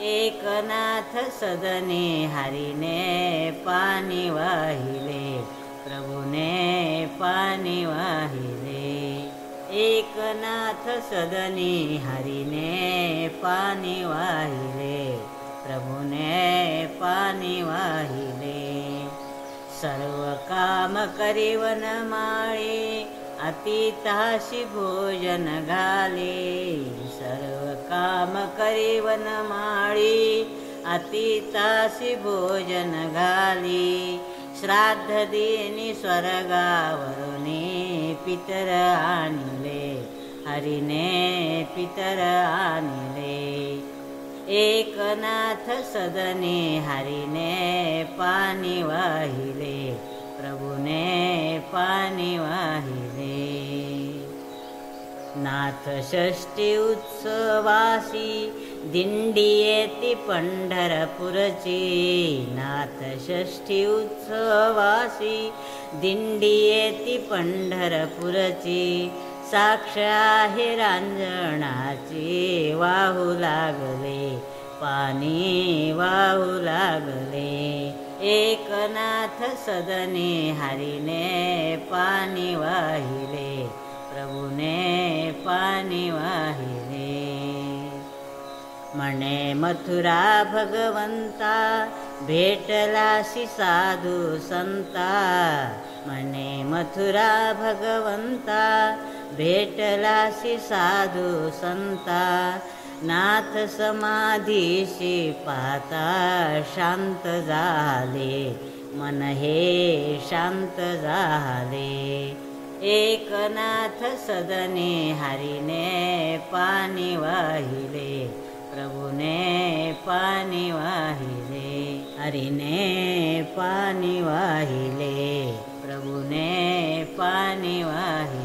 एकनाथ सदने हरीने पाणी वाहिले, प्रभूने पाणी वाहिले। एकनाथ सदने हरीने पाणी वाहिले, प्रभूने पाणी वाहिले। सर्व काम करीवन माळे, अतीताशी भोजन घाले। सर्व काम करीवन माळी, अतीताशी भोजन घाली। श्राद्ध देनी स्वर्गावरुनी, पितर आणले हरीने पितर आणले। एकनाथ सदने हरीने पाणी वाहिले, प्रभूने पाणी वाहिले। नाथ षष्ठी उत्सवासी, दिंडी येती पंढरपूरची। नाथ षष्ठी उत्सवासी, दिंडी येती पंढरपूरची। साक्ष आहे रांजणाची, वाहू लागले पाणी वाहू लागले। एकनाथ सदने हरीने पाणी वाहिले, प्रभूने पाणी वाहिले। म्हणे मथुरा भगवंता, भेटलासी साधू संता। म्हणे मथुरा भगवंता, भेटलासी साधू संता। नाथ समाधीशी पाहता, शांत झाले मन हे शांत झाले। एकनाथ सदने हरीने पाणी वाहिले, प्रभूने पाणी वाहिले। हरीने पाणी वाहिले, प्रभूने पाणी वाहिले।